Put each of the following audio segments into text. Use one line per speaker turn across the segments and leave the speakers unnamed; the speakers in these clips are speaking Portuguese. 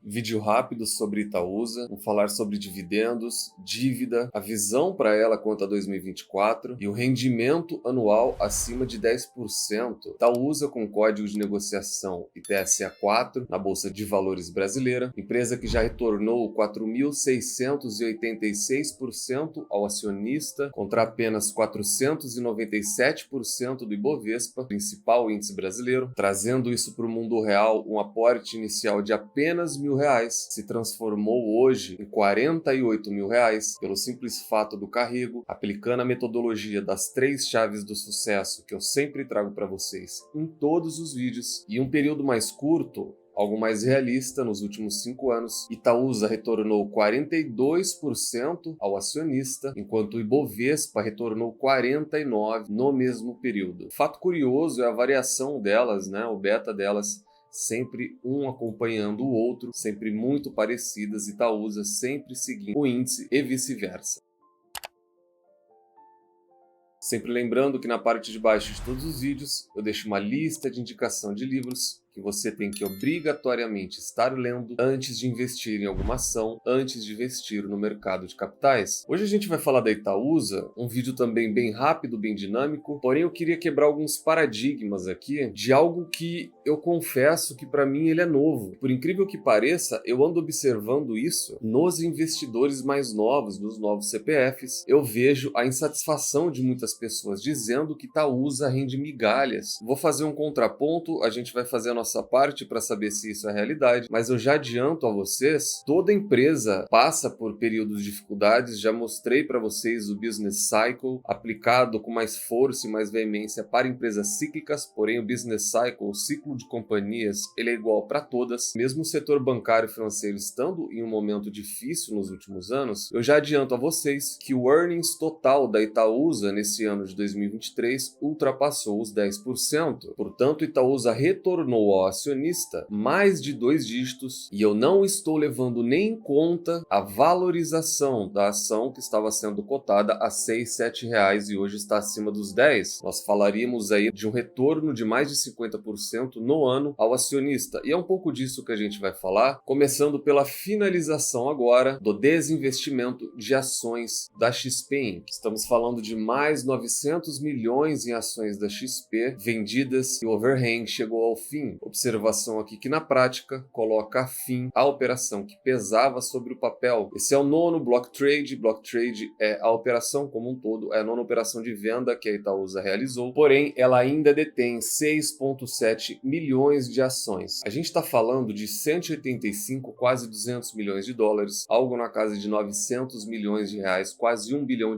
Vídeo rápido sobre Itaúsa, vamos falar sobre dividendos, dívida, a visão para ela quanto a 2024 e o rendimento anual acima de 10%. Itaúsa com código de negociação ITSA4 na Bolsa de Valores brasileira, empresa que já retornou 4.686% ao acionista contra apenas 497% do Ibovespa, principal índice brasileiro, trazendo isso para o mundo real, um aporte inicial de apenas R$ 1.000 se transformou hoje em R$ 48.000 pelo simples fato do carrego, aplicando a metodologia das 3 chaves do sucesso que eu sempre trago para vocês em todos os vídeos, e um período mais curto, algo mais realista, nos últimos 5 anos, Itaúsa retornou 42% ao acionista, enquanto o Ibovespa retornou 49% no mesmo período. Fato curioso é a variação delas, o beta delas, sempre um acompanhando o outro, sempre muito parecidas, Itaúsa sempre seguindo o índice e vice-versa. Sempre lembrando que na parte de baixo de todos os vídeos eu deixo uma lista de indicação de livros que você tem que obrigatoriamente estar lendo antes de investir em alguma ação, antes de investir no mercado de capitais. Hoje a gente vai falar da Itaúsa, um vídeo também bem rápido, bem dinâmico, porém eu queria quebrar alguns paradigmas aqui de algo que eu confesso que para mim ele é novo. Por incrível que pareça, eu ando observando isso nos investidores mais novos, nos novos CPFs. Eu vejo a insatisfação de muitas pessoas dizendo que Itaúsa rende migalhas. Vou fazer um contraponto, a gente vai fazer a nossa parte para saber se isso é realidade, mas eu já adianto a vocês, toda empresa passa por períodos de dificuldades, já mostrei para vocês o Business Cycle aplicado com mais força e mais veemência para empresas cíclicas, porém o Business Cycle, o ciclo de companhias, ele é igual para todas, mesmo o setor bancário e financeiro estando em um momento difícil nos últimos anos, eu já adianto a vocês que o earnings total da Itaúsa nesse ano de 2023 ultrapassou os 10%, portanto Itaúsa retornou ao acionista mais de 2 dígitos, e eu não estou levando nem em conta a valorização da ação que estava sendo cotada a R$ 6, R$ 7 e hoje está acima dos 10. Nós falaríamos aí de um retorno de mais de 50% no ano ao acionista, e é um pouco disso que a gente vai falar, começando pela finalização agora do desinvestimento de ações da XP Inc. Estamos falando de mais 900 milhões em ações da XP vendidas e o overhang chegou ao fim. Observação aqui que na prática coloca fim à operação que pesava sobre o papel. Esse é o nono block trade. Block trade é a operação como um todo, é a nona operação de venda que a Itaúsa realizou, porém ela ainda detém 6,7 milhões de ações. A gente está falando de 185, quase 200 milhões de dólares, algo na casa de 900 milhões de reais, quase R$ 1 bilhão.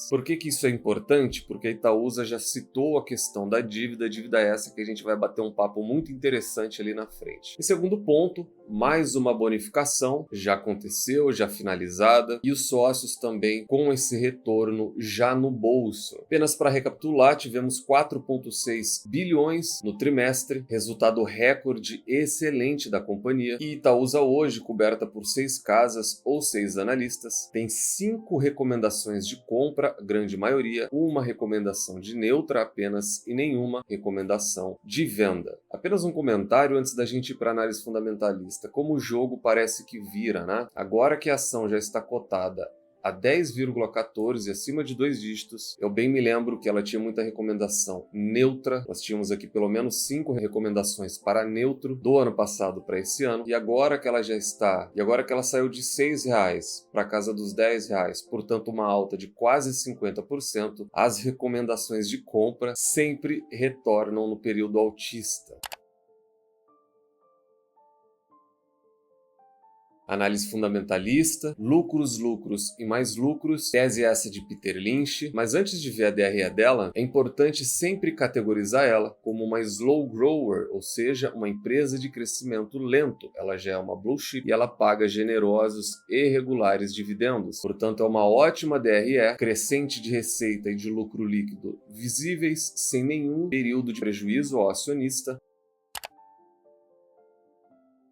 Por que isso é importante? Porque a Itaúsa já citou a questão da dívida essa que a gente vai bater um papo muito interessante ali na frente. Em segundo ponto, mais uma bonificação já aconteceu, já finalizada, e os sócios também com esse retorno já no bolso. Apenas para recapitular, tivemos 4,6 bilhões no trimestre, resultado recorde excelente da companhia, e Itaúsa hoje, coberta por 6 casas ou 6 analistas, tem 5 recomendações de compra, grande maioria, uma recomendação de neutra apenas e nenhuma recomendação de venda. Apenas um comentário antes da gente ir para análise fundamentalista. Como o jogo parece que vira, Agora que a ação já está cotada a 10,14 acima de 2 dígitos, eu bem me lembro que ela tinha muita recomendação neutra. Nós tínhamos aqui pelo menos 5 recomendações para neutro do ano passado para esse ano, e agora que ela saiu de R$ 6 para a casa dos R$ 10, portanto uma alta de quase 50%, as recomendações de compra sempre retornam no período altista. Análise fundamentalista, lucros e mais lucros, tese essa de Peter Lynch, mas antes de ver a DRE dela, é importante sempre categorizar ela como uma slow grower, ou seja, uma empresa de crescimento lento. Ela já é uma blue chip e ela paga generosos e regulares dividendos. Portanto, é uma ótima DRE, crescente de receita e de lucro líquido visíveis, sem nenhum período de prejuízo ao acionista.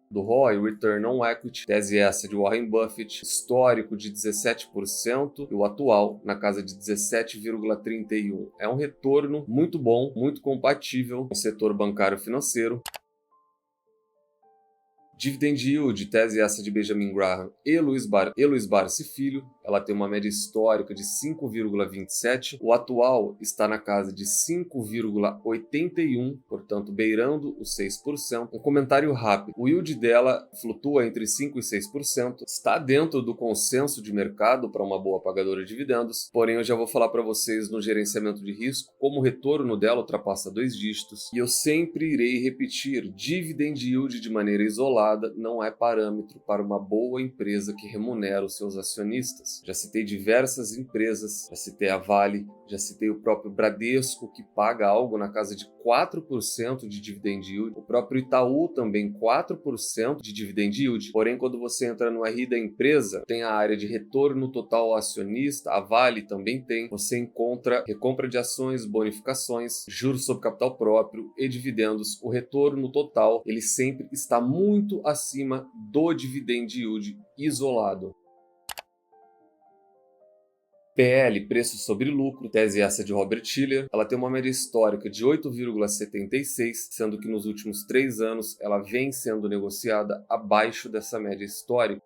Do ROI, Return on Equity, tese essa de Warren Buffett, histórico de 17% e o atual na casa de 17,31%. É um retorno muito bom, muito compatível com o setor bancário financeiro. Dividend Yield, tese essa de Benjamin Graham e Luiz Barsi Filho, ela tem uma média histórica de 5,27, o atual está na casa de 5,81, portanto beirando os 6%. Um comentário rápido, o yield dela flutua entre 5% e 6%, está dentro do consenso de mercado para uma boa pagadora de dividendos, porém eu já vou falar para vocês no gerenciamento de risco como o retorno dela ultrapassa 2 dígitos, e eu sempre irei repetir, dividend yield de maneira isolada não é parâmetro para uma boa empresa que remunera os seus acionistas. Já citei diversas empresas, já citei a Vale, já citei o próprio Bradesco, que paga algo na casa de 4% de dividend yield, o próprio Itaú também 4% de dividend yield. Porém, quando você entra no RI da empresa, tem a área de retorno total ao acionista, a Vale também tem, você encontra recompra de ações, bonificações, juros sobre capital próprio e dividendos. O retorno total, ele sempre está muito acima do dividend yield isolado. PL, preço sobre lucro, tese essa de Robert Shiller, ela tem uma média histórica de 8,76, sendo que nos últimos 3 anos ela vem sendo negociada abaixo dessa média histórica.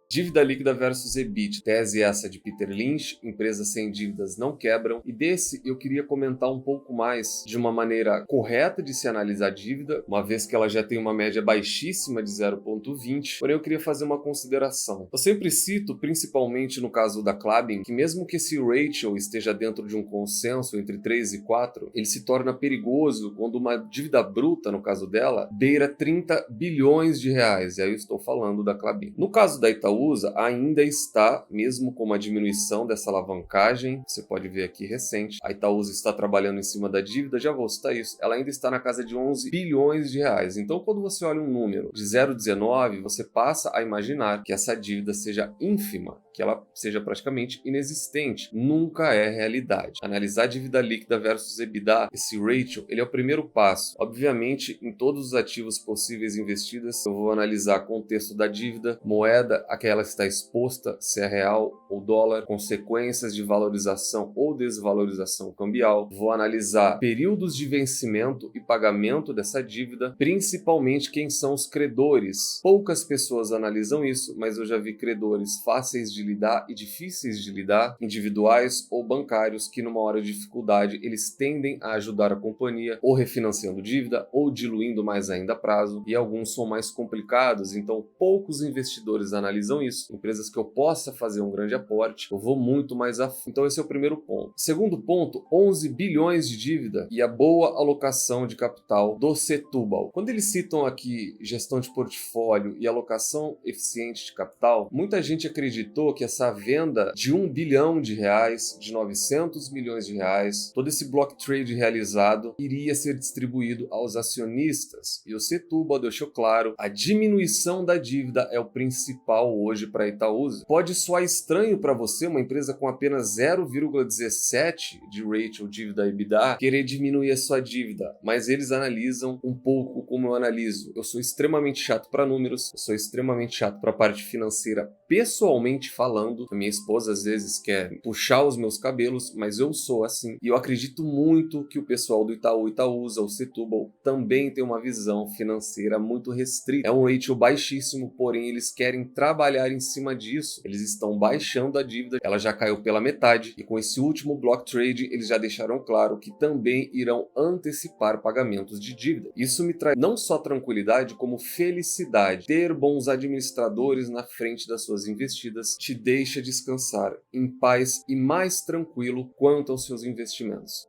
Dívida líquida versus EBIT, tese essa de Peter Lynch, empresas sem dívidas não quebram, e desse eu queria comentar um pouco mais de uma maneira correta de se analisar a dívida, uma vez que ela já tem uma média baixíssima de 0,20, porém eu queria fazer uma consideração. Eu sempre cito, principalmente no caso da Klabin, que mesmo que esse ratio esteja dentro de um consenso entre 3 e 4, ele se torna perigoso quando uma dívida bruta, no caso dela, beira 30 bilhões de reais, e aí eu estou falando da Klabin. No caso da Itaúsa ainda está, mesmo com uma diminuição dessa alavancagem, você pode ver aqui recente, a Itaúsa está trabalhando em cima da dívida, já vou citar isso, ela ainda está na casa de 11 bilhões de reais. Então, quando você olha um número de 0,19, você passa a imaginar que essa dívida seja ínfima, que ela seja praticamente inexistente. Nunca é realidade. Analisar a dívida líquida versus EBITDA, esse ratio, ele é o primeiro passo. Obviamente, em todos os ativos possíveis investidos, eu vou analisar contexto da dívida, moeda a que ela está exposta, se é real ou dólar, consequências de valorização ou desvalorização cambial. Vou analisar períodos de vencimento e pagamento dessa dívida, principalmente quem são os credores. Poucas pessoas analisam isso, mas eu já vi credores fáceis de lidar e difíceis de lidar, individuais ou bancários, que numa hora de dificuldade eles tendem a ajudar a companhia ou refinanciando dívida ou diluindo mais ainda prazo, e alguns são mais complicados, então poucos investidores analisam isso. Empresas que eu possa fazer um grande aporte, eu vou muito mais a fundo. Então esse é o primeiro ponto. Segundo ponto, 11 bilhões de dívida e a boa alocação de capital do Setúbal. Quando eles citam aqui gestão de portfólio e alocação eficiente de capital, muita gente acreditou que essa venda de 1 bilhão de reais, de 900 milhões de reais, todo esse block trade realizado iria ser distribuído aos acionistas. E o Setúbal deixou claro, a diminuição da dívida é o principal hoje para a Itaúsa. Pode soar estranho para você, uma empresa com apenas 0,17 de ratio dívida EBITDA, querer diminuir a sua dívida, mas eles analisam um pouco como eu analiso. Eu sou extremamente chato para números, eu sou extremamente chato para a parte financeira, pessoalmente falando. A minha esposa às vezes quer puxar os meus cabelos, mas eu sou assim. E eu acredito muito que o pessoal do Itaú, Itaúsa, o Setúbal também tem uma visão financeira muito restrita. É um ratio baixíssimo, porém eles querem trabalhar em cima disso. Eles estão baixando a dívida, ela já caiu pela metade, e com esse último block trade eles já deixaram claro que também irão antecipar pagamentos de dívida. Isso me traz não só tranquilidade, como felicidade. Ter bons administradores na frente das suas investidas te deixa descansar em paz e mais tranquilo quanto aos seus investimentos.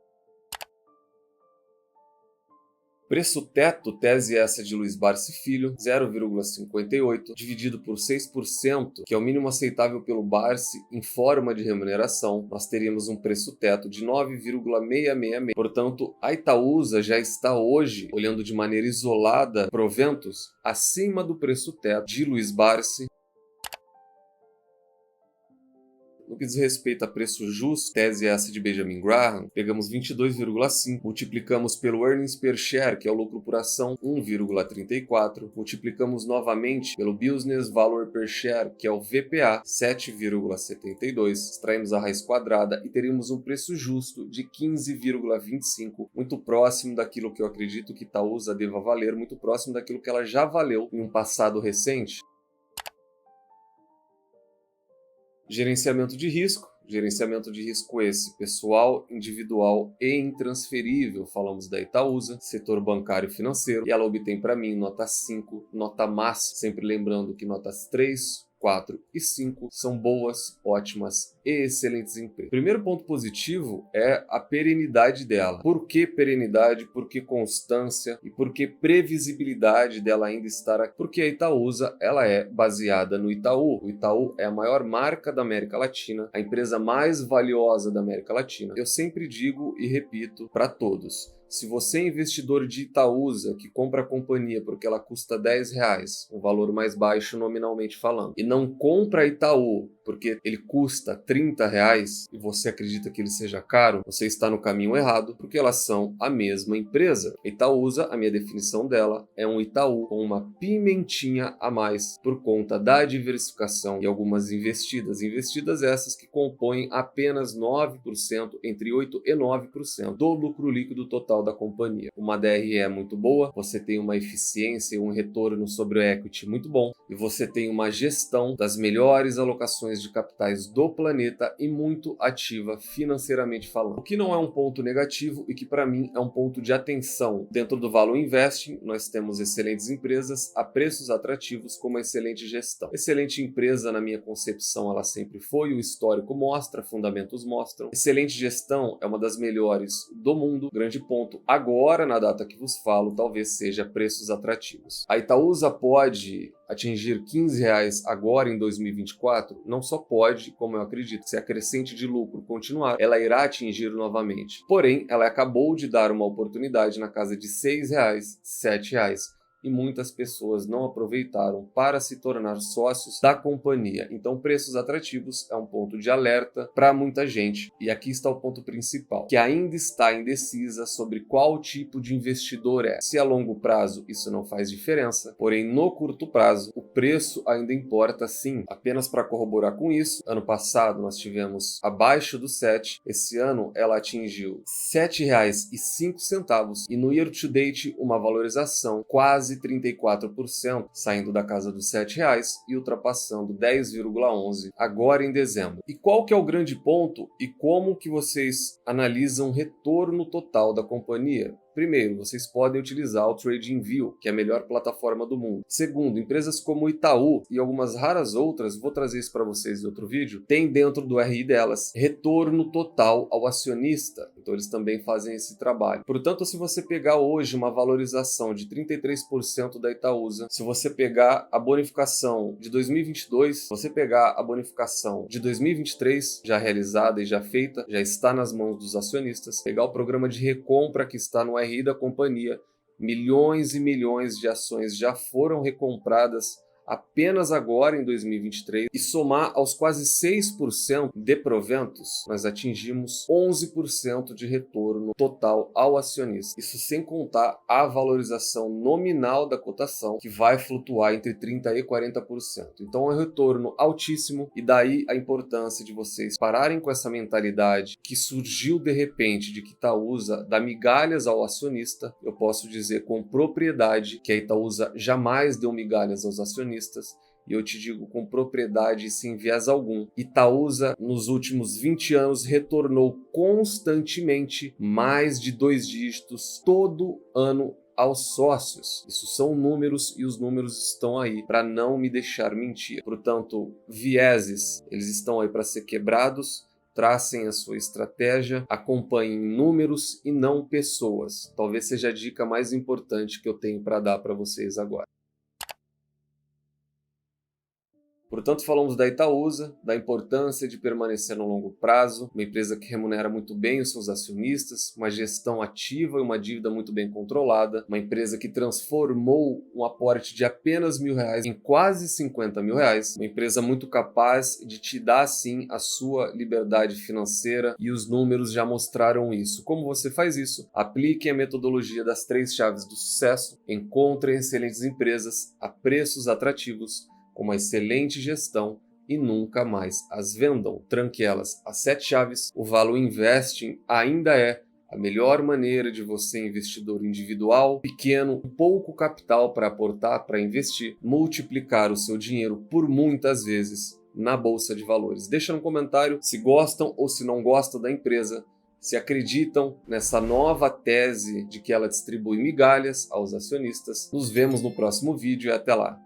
Preço teto, tese essa de Luiz Barsi Filho, 0,58, dividido por 6%, que é o mínimo aceitável pelo Barsi em forma de remuneração, nós teríamos um preço teto de 9,666. Portanto, a Itaúsa já está hoje, olhando de maneira isolada, proventos acima do preço teto de Luiz Barsi. No que diz respeito a preço justo, tese essa de Benjamin Graham, pegamos 22,5, multiplicamos pelo earnings per share, que é o lucro por ação, 1,34, multiplicamos novamente pelo business value per share, que é o VPA, 7,72, extraímos a raiz quadrada e teríamos um preço justo de 15,25, muito próximo daquilo que eu acredito que Itaúsa deva valer, muito próximo daquilo que ela já valeu em um passado recente. Gerenciamento de risco. Gerenciamento de risco esse, pessoal, individual e intransferível. Falamos da Itaúsa, setor bancário e financeiro, e ela obtém para mim nota 5, nota máxima, sempre lembrando que notas 3, 4 e 5 são boas, ótimas e excelentes empresas. Primeiro ponto positivo é a perenidade dela. Por que perenidade? Por que constância? E por que previsibilidade dela ainda estar aqui? Porque a Itaúsa ela é baseada no Itaú. O Itaú é a maior marca da América Latina, a empresa mais valiosa da América Latina. Eu sempre digo e repito para todos: se você é investidor de Itaúsa, que compra a companhia porque ela custa R$10, um valor mais baixo nominalmente falando, e não compra Itaú porque ele custa R$30 e você acredita que ele seja caro, você está no caminho errado, porque elas são a mesma empresa. Itaúsa, a minha definição dela, é um Itaú com uma pimentinha a mais por conta da diversificação e algumas investidas. Investidas essas que compõem apenas 9%, entre 8% e 9% do lucro líquido total da companhia. Uma DRE muito boa, você tem uma eficiência e um retorno sobre o equity muito bom, e você tem uma gestão das melhores alocações de capitais do planeta e muito ativa financeiramente falando. O que não é um ponto negativo e que para mim é um ponto de atenção. Dentro do Value Investing, nós temos excelentes empresas a preços atrativos com uma excelente gestão. Excelente empresa, na minha concepção, ela sempre foi, o histórico mostra, fundamentos mostram. Excelente gestão é uma das melhores do mundo. Grande ponto agora, na data que vos falo, talvez seja preços atrativos. A Itaúsa pode atingir R$15 agora em 2024? Não só pode, como eu acredito, se a crescente de lucro continuar, ela irá atingir novamente. Porém, ela acabou de dar uma oportunidade na casa de R$6, R$7, e muitas pessoas não aproveitaram para se tornar sócios da companhia. Então, preços atrativos é um ponto de alerta para muita gente. E aqui está o ponto principal, que ainda está indecisa sobre qual tipo de investidor é. Se a longo prazo isso não faz diferença, porém no curto prazo o preço ainda importa sim. Apenas para corroborar com isso, ano passado nós tivemos abaixo do 7, esse ano ela atingiu R$7,05 e no year to date uma valorização quase 34%, saindo da casa dos R$7 e ultrapassando 10,11 agora em dezembro. E qual que é o grande ponto e como que vocês analisam o retorno total da companhia? Primeiro, vocês podem utilizar o TradingView, que é a melhor plataforma do mundo. Segundo, empresas como Itaú e algumas raras outras, vou trazer isso para vocês em outro vídeo, tem dentro do RI delas retorno total ao acionista. Então eles também fazem esse trabalho. Portanto, se você pegar hoje uma valorização de 33% da Itaúsa, se você pegar a bonificação de 2022, se você pegar a bonificação de 2023, já realizada e já feita, já está nas mãos dos acionistas, pegar o programa de recompra que está no RI da companhia, milhões e milhões de ações já foram recompradas apenas agora em 2023 e somar aos quase 6% de proventos, nós atingimos 11% de retorno total ao acionista. Isso sem contar a valorização nominal da cotação, que vai flutuar entre 30% e 40%. Então é um retorno altíssimo, e daí a importância de vocês pararem com essa mentalidade que surgiu de repente de que Itaúsa dá migalhas ao acionista. Eu posso dizer com propriedade que a Itaúsa jamais deu migalhas aos acionistas. E eu te digo com propriedade e sem viés algum, Itaúsa nos últimos 20 anos retornou constantemente mais de 2 dígitos todo ano aos sócios. Isso são números e os números estão aí para não me deixar mentir. Portanto, vieses, eles estão aí para ser quebrados. Tracem a sua estratégia, acompanhem números e não pessoas. Talvez seja a dica mais importante que eu tenho para dar para vocês agora. Portanto, falamos da Itaúsa, da importância de permanecer no longo prazo, uma empresa que remunera muito bem os seus acionistas, uma gestão ativa e uma dívida muito bem controlada, uma empresa que transformou um aporte de apenas R$ 1.000 em quase R$ 50.000, uma empresa muito capaz de te dar, sim, a sua liberdade financeira, e os números já mostraram isso. Como você faz isso? Aplique a metodologia das 3 chaves do sucesso, encontre excelentes empresas a preços atrativos, com uma excelente gestão, e nunca mais as vendam. Tranque elas. As 7 chaves. O Value Investing ainda é a melhor maneira de você, investidor individual, pequeno, pouco capital para aportar, para investir, multiplicar o seu dinheiro por muitas vezes na Bolsa de Valores. Deixa no comentário se gostam ou se não gostam da empresa, se acreditam nessa nova tese de que ela distribui migalhas aos acionistas. Nos vemos no próximo vídeo e até lá.